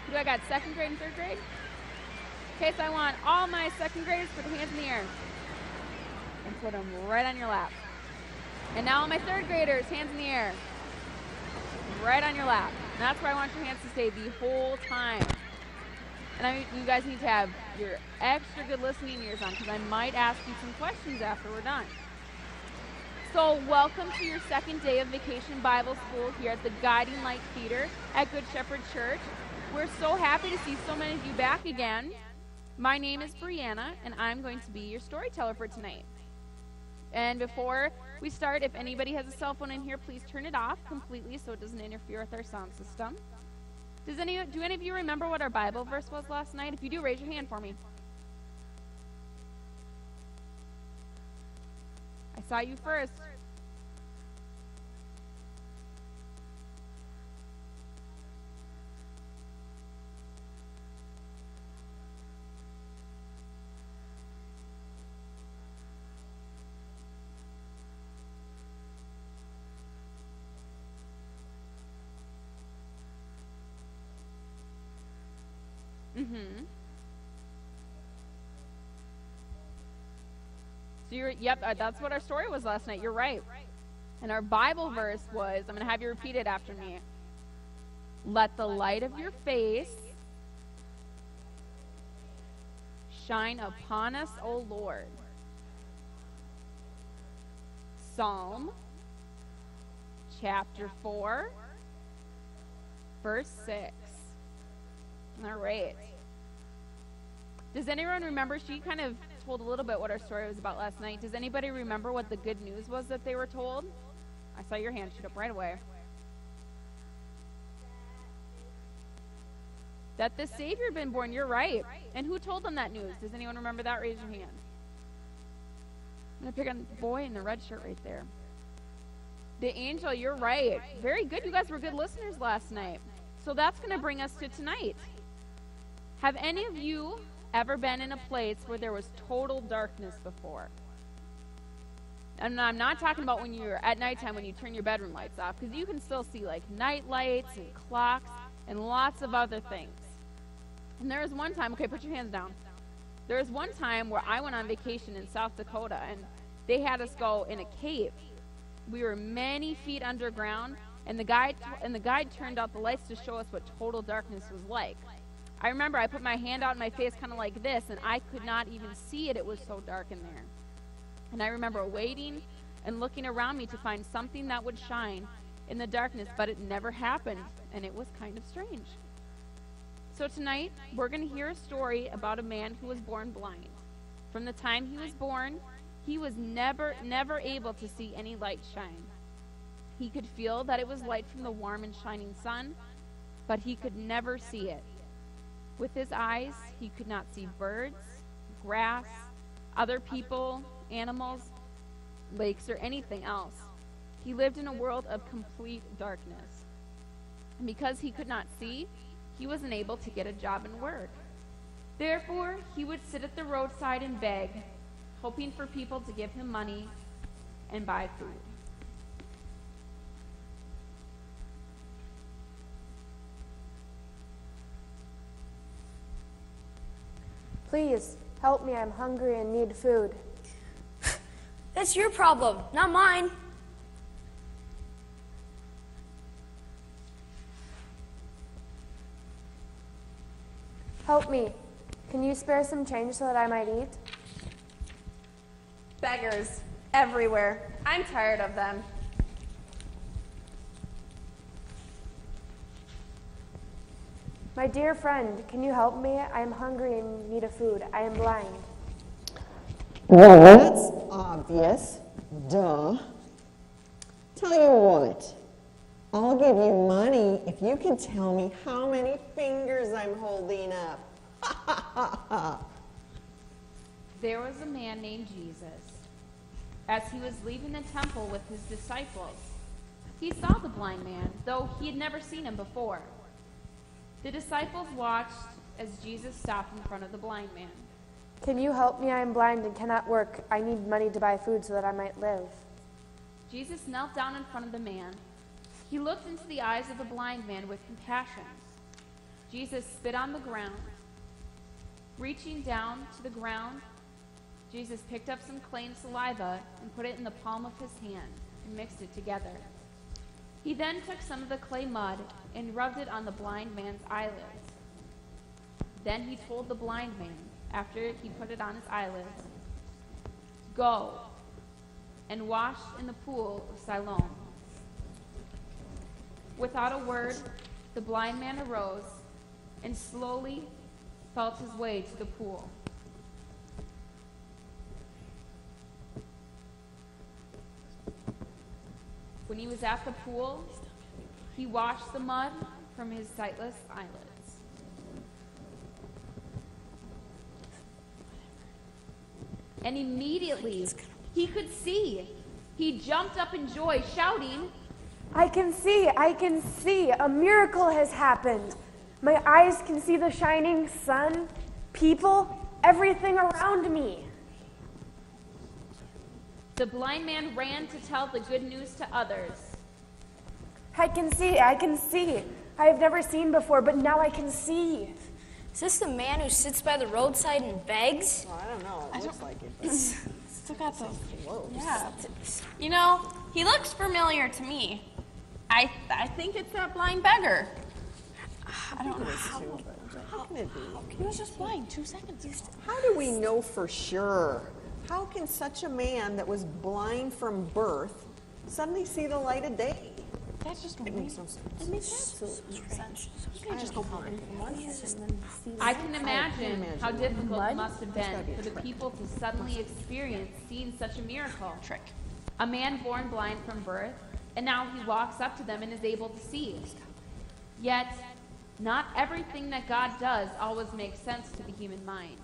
Who do I got? Second grade and third grade? Okay, so I want all my second graders to put their hands in the air and put them right on your lap. And now all my third graders, hands in the air, right on your lap. And that's where I want your hands to stay the whole time. And you guys need to have your extra good listening ears on, because I might ask you some questions after we're done. So welcome to your second day of Vacation Bible School here at the Guiding Light Theater at Good Shepherd Church. We're so happy to see so many of you back again. My name is Brianna, and I'm going to be your storyteller for tonight. And before we start, if anybody has a cell phone in here, please turn it off completely so it doesn't interfere with our sound system. Do any of you remember what our Bible verse was last night? If you do, raise your hand for me. I saw you first. So that's what our story was last night. You're right. And our Bible verse was, I'm going to have you repeat it after me. Let the light of your face shine upon us, O Lord. Psalm chapter 4, verse 6. All right. Does anyone remember? She kind of told a little bit what our story was about last night. Does anybody remember what the good news was that they were told? I saw your hand shoot up right away. That the Savior had been born. You're right. And who told them that news? Does anyone remember that? Raise your hand. I'm going to pick on the boy in the red shirt right there. The angel, you're right. Very good. You guys were good listeners last night. So that's going to bring us to tonight. Have any of you ever been in a place where there was total darkness before? And I'm not talking about when you're at nighttime when you turn your bedroom lights off, because you can still see like night lights and clocks and lots of other things. And there was one time, okay, put your hands down. There was one time where I went on vacation in South Dakota, and they had us go in a cave. We were many feet underground, and the guide turned out the lights to show us what total darkness was like. I remember I put my hand out in my face kind of like this, and I could not even see it. It was so dark in there. And I remember waiting and looking around me to find something that would shine in the darkness, but it never happened, and it was kind of strange. So tonight, we're going to hear a story about a man who was born blind. From the time he was born, he was never able to see any light shine. He could feel that it was light from the warm and shining sun, but he could never see it. With his eyes, he could not see birds, grass, other people, animals, lakes, or anything else. He lived in a world of complete darkness. And because he could not see, he wasn't able to get a job and work. Therefore, he would sit at the roadside and beg, hoping for people to give him money and buy food. Please, help me. I'm hungry and need food. That's your problem, not mine. Help me. Can you spare some change so that I might eat? Beggars everywhere. I'm tired of them. My dear friend, can you help me? I am hungry and need a food. I am blind. Well, that's obvious. Duh. Tell you what, I'll give you money if you can tell me how many fingers I'm holding up. There was a man named Jesus. As he was leaving the temple with his disciples, he saw the blind man, though he had never seen him before. The disciples watched as Jesus stopped in front of the blind man. Can you help me? I am blind and cannot work. I need money to buy food so that I might live. Jesus knelt down in front of the man. He looked into the eyes of the blind man with compassion. Jesus spit on the ground. Reaching down to the ground, Jesus picked up some clay and saliva and put it in the palm of his hand and mixed it together. He then took some of the clay mud and rubbed it on the blind man's eyelids. Then he told the blind man, after he put it on his eyelids, "Go and wash in the pool of Siloam." Without a word, the blind man arose and slowly felt his way to the pool. When he was at the pool, he washed the mud from his sightless eyelids. And immediately he could see. He jumped up in joy, shouting, I can see. A miracle has happened. My eyes can see the shining sun, people, everything around me. The blind man ran to tell the good news to others. I can see. I have never seen before, but now I can see. Is this the man who sits by the roadside and begs? Well, I don't know. It looks like it. But Still got the. close. Yeah. You know, he looks familiar to me. I think it's that blind beggar. I don't know how. How can it be? He was just blind 2 seconds ago. How do we know for sure? How can such a man that was blind from birth suddenly see the light of day? That's just It makes no sense. It makes absolute sense. You can't just go blind from one and then see the I can imagine how difficult Mud? it must have been for the people to suddenly experience seeing such a miracle. trick. A man born blind from birth, and now he walks up to them and is able to see. Yet, not everything that God does always makes sense to the human mind.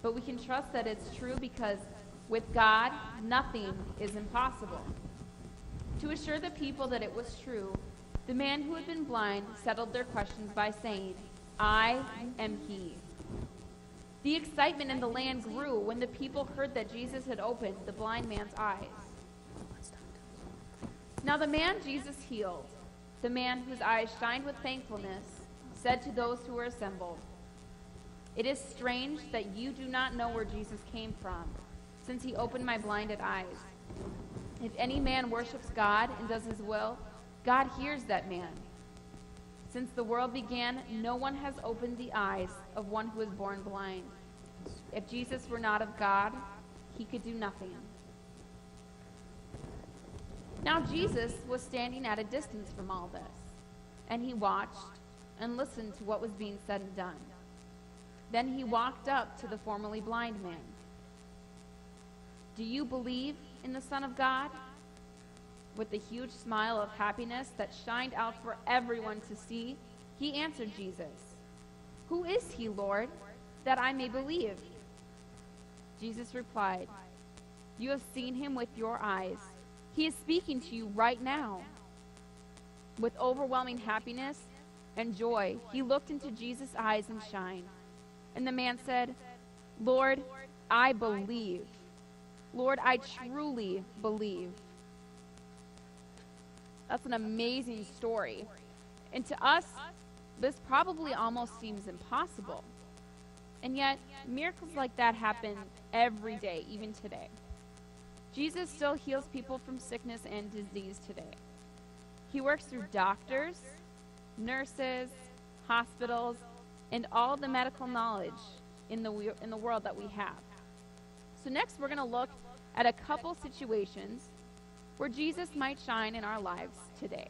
But we can trust that it's true because with God, nothing is impossible. To assure the people that it was true, the man who had been blind settled their questions by saying, I am he. The excitement in the land grew when the people heard that Jesus had opened the blind man's eyes. Now the man Jesus healed, the man whose eyes shined with thankfulness, said to those who were assembled, It is strange that you do not know where Jesus came from, since he opened my blinded eyes. If any man worships God and does his will, God hears that man. Since the world began, no one has opened the eyes of one who was born blind. If Jesus were not of God, he could do nothing. Now Jesus was standing at a distance from all this, and he watched and listened to what was being said and done. Then he walked up to the formerly blind man. Do you believe in the Son of God? With a huge smile of happiness that shined out for everyone to see, he answered Jesus, Who is he, Lord, that I may believe? Jesus replied, You have seen him with your eyes. He is speaking to you right now. With overwhelming happiness and joy, he looked into Jesus' eyes and shined. And the man said, Lord, I believe. Lord, I truly believe. That's an amazing story. And to us, this probably almost seems impossible. And yet, miracles like that happen every day, even today. Jesus still heals people from sickness and disease today. He works through doctors, nurses, hospitals, and all the medical knowledge in the world that we have. So next, we're going to look at a couple situations where Jesus might shine in our lives today.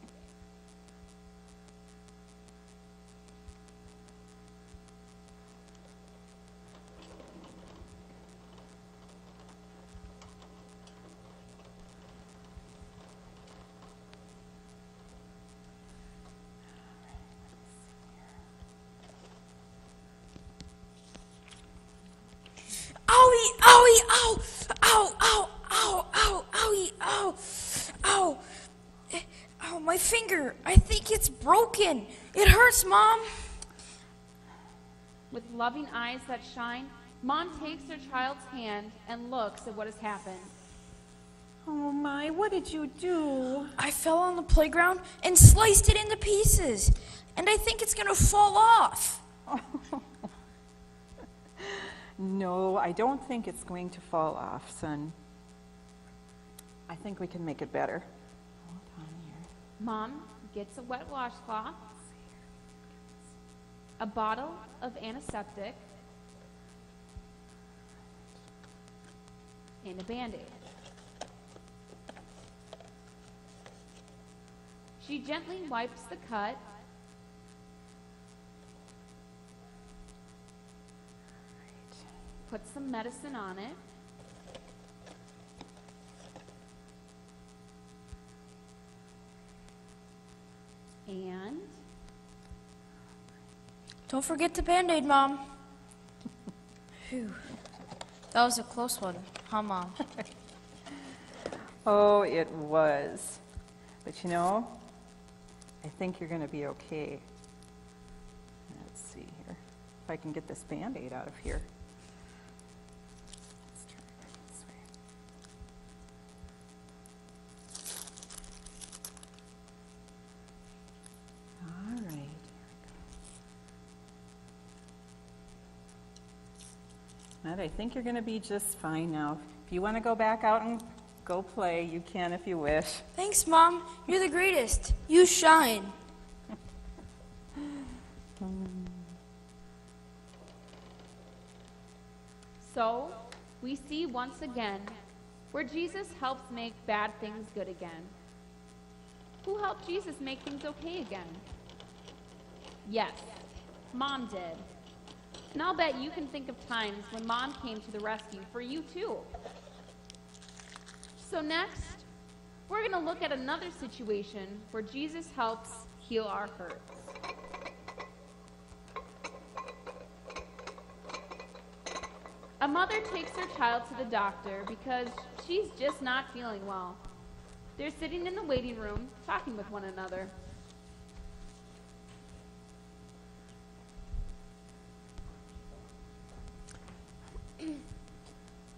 Owie, owie, ow, ow, ow, ow, ow, owie, ow, ow. Ow, my finger. I think it's broken. It hurts, Mom. With loving eyes that shine, Mom takes her child's hand and looks at what has happened. Oh my, what did you do? I fell on the playground and sliced it into pieces. and I think it's gonna fall off. No, I don't think it's going to fall off, son. I think we can make it better. Hold on here. Mom gets a wet washcloth, a bottle of antiseptic, and a Band-Aid. She gently wipes the cut, puts some medicine on it, and Don't forget the Band-Aid, Mom. Phew. That was a close one, huh, Mom? Oh, it was. But you know, I think you're going to be okay. Let's see here. If I can get this Band-Aid out of here. Let's turn it this way. All right. Here we go. Matt, I think you're going to be just fine now. If you want to go back out and go play, you can if you wish. Thanks, Mom. You're the greatest. You shine. so we see once again where Jesus helps make bad things good again. Who helped Jesus make things okay again? Yes, Mom did. And I'll bet you can think of times when Mom came to the rescue for you too. So next, we're going to look at another situation where Jesus helps heal our hurts. A mother takes her child to the doctor because she's just not feeling well. They're sitting in the waiting room, talking with one another.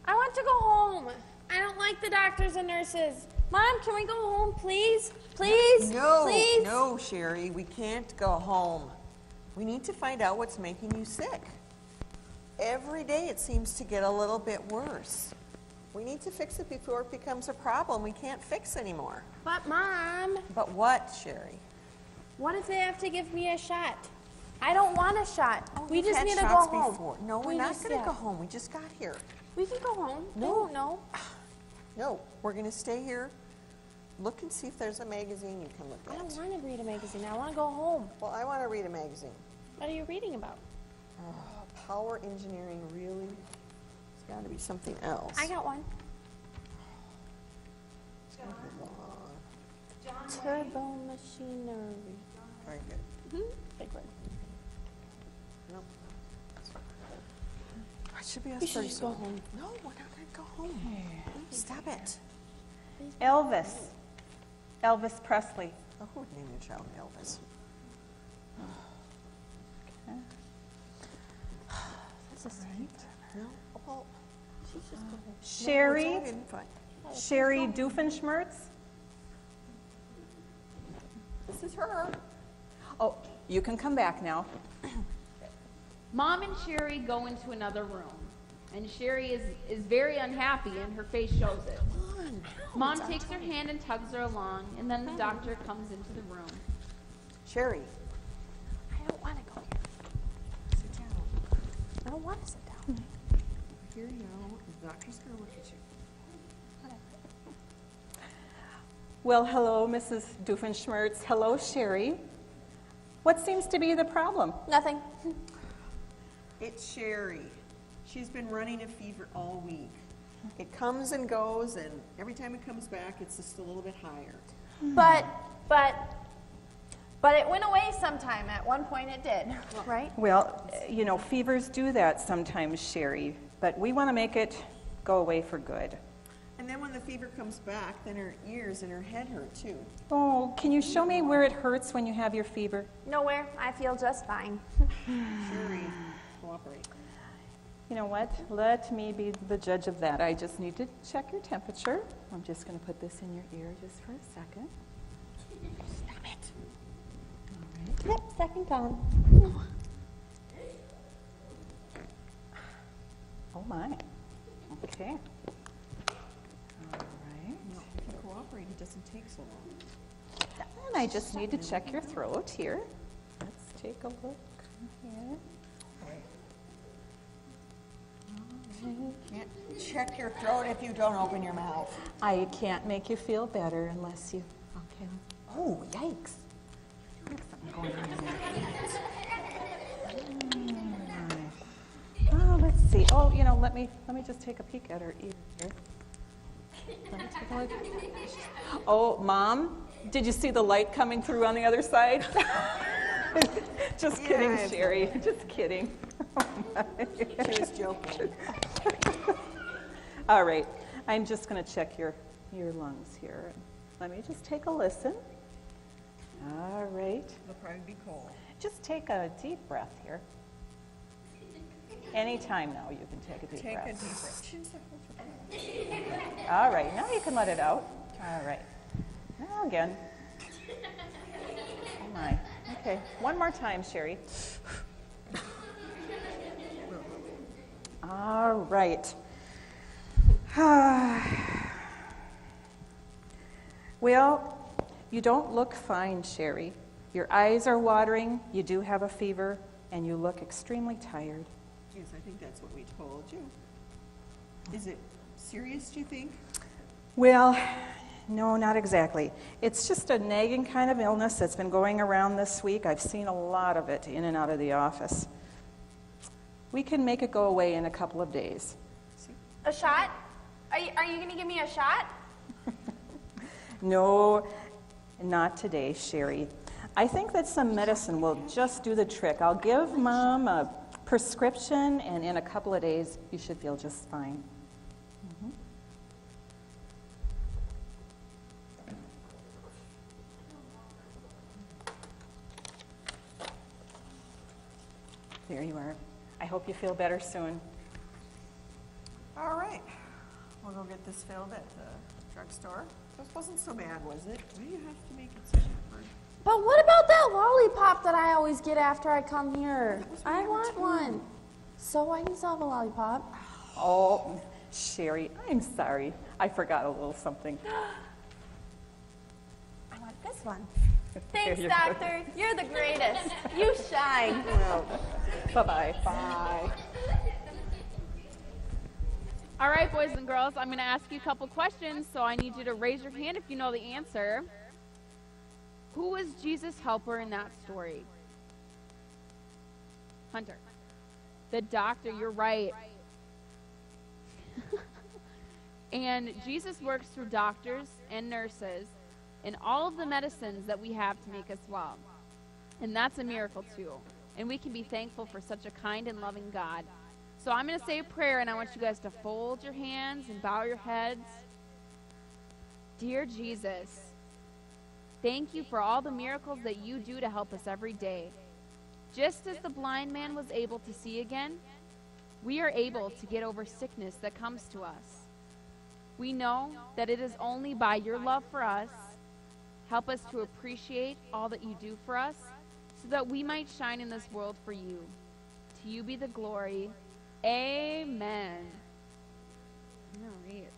I want to go home. I don't like the doctors and nurses. Mom, can we go home, please? Please? No, Please? no, Sherry, we can't go home. We need to find out what's making you sick. Every day it seems to get a little bit worse. We need to fix it before it becomes a problem we can't fix anymore. But, Mom, But what, Sherry? what if they have to give me a shot? I don't want a shot. We You've just had need to go shots home. before. No, we're We not just- going to yeah. go home. We just got here. We can go home. No. No. No, we're going to stay here. Look and see if there's a magazine you can look I don't at. want to read a magazine. I want to go home. Well, I want to read a magazine. What are you reading about? Power engineering, really? It's got to be something else. I got one. Turbo machinery. Very good. Big word. Nope. It should be us We should pretty just go soon. home. No, we're not going to go home. Stop it. Elvis. Elvis Presley. Oh, who would name your child Elvis? This is No? Well, Sherry. no, it's all in fine. Sherry Doofenshmirtz. This is her. Oh, you can come back now. Mom and Sherry go into another room, and Sherry is very unhappy, and her face shows it. Mom takes her hand and tugs her along, and then the doctor comes into the room. Sherry. I don't want to go here. Sit down. I don't want to sit down. Here you go. The doctor's going to look at you. Well, hello, Mrs. Doofenshmirtz. Hello, Sherry. What seems to be the problem? Nothing. It's Sherry. She's been running a fever all week. It comes and goes, and every time it comes back, it's just a little bit higher. But it went away sometime. At one point it did, right? Well, you know, fevers do that sometimes, Sherry, but we want to make it go away for good. And then when the fever comes back, then her ears and her head hurt too. Oh, can you show me where it hurts when you have your fever? Nowhere. I feel just fine. Sherry, cooperate. You know what? Let me be the judge of that. I just need to check your temperature. I'm just going to put this in your ear just for a second. Stop it. All right. Yep, second time. Oh my. Okay. All right. If you cooperate, it doesn't take so long. And I just need to check your throat here. Let's take a look here. Can't check your throat if you don't open your mouth. I can't make you feel better unless you. Okay. Oh, yikes. There's something going on there. Oh, let's see. Oh, you know, let me just take a peek at her ear here. Let me take a look. Oh, Mom, did you see the light coming through on the other side? Just kidding, Sherry. Just kidding. She was joking. All right, I'm just going to check your lungs here. Let me just take a listen. All right. It'll probably be cold. Just take a deep breath here. Anytime now you can take a deep Take breath. a deep breath. All right, now you can let it out. All right. Now again. Oh my. Okay, one more time, Sherry. All right. Well, you don't look fine, Sherry. Your eyes are watering, you do have a fever, and you look extremely tired. Yes, I think that's what we told you. Is it serious, do you think? Well, no, not exactly. It's just a nagging kind of illness that's been going around this week. I've seen a lot of it in and out of the office. We can make it go away in a couple of days. A shot? Are you going to give me a shot? No, not today, Sherry. I think that some medicine will just do the trick. I'll give Mom a prescription, and in a couple of days, you should feel just fine. There you are. I hope you feel better soon. All right. We'll go get this filled at the drugstore. This wasn't so bad, was it? Why do you have to make it such a burden? But what about that lollipop that I always get after I come here? I want one. So I can still have a lollipop. Oh, Sherry, I'm sorry. I forgot a little something. I want this one. Thanks, There you go. Doctor. You're the greatest. You shine. Bye-bye. Bye. All right, boys and girls, I'm going to ask you a couple questions, so I need you to raise your hand if you know the answer. Who was Jesus' helper in that story? Hunter. The doctor, you're right. And Jesus works through doctors and nurses and all of the medicines that we have to make us well. And that's a miracle too. And we can be thankful for such a kind and loving God. So I'm going to say a prayer, and I want you guys to fold your hands and bow your heads. Dear Jesus, thank you for all the miracles that you do to help us every day. Just as the blind man was able to see again, we are able to get over sickness that comes to us. We know that it is only by your love for us. Help us to appreciate all that you do for us so that we might shine in this world for you. To you be the glory. Amen. All right.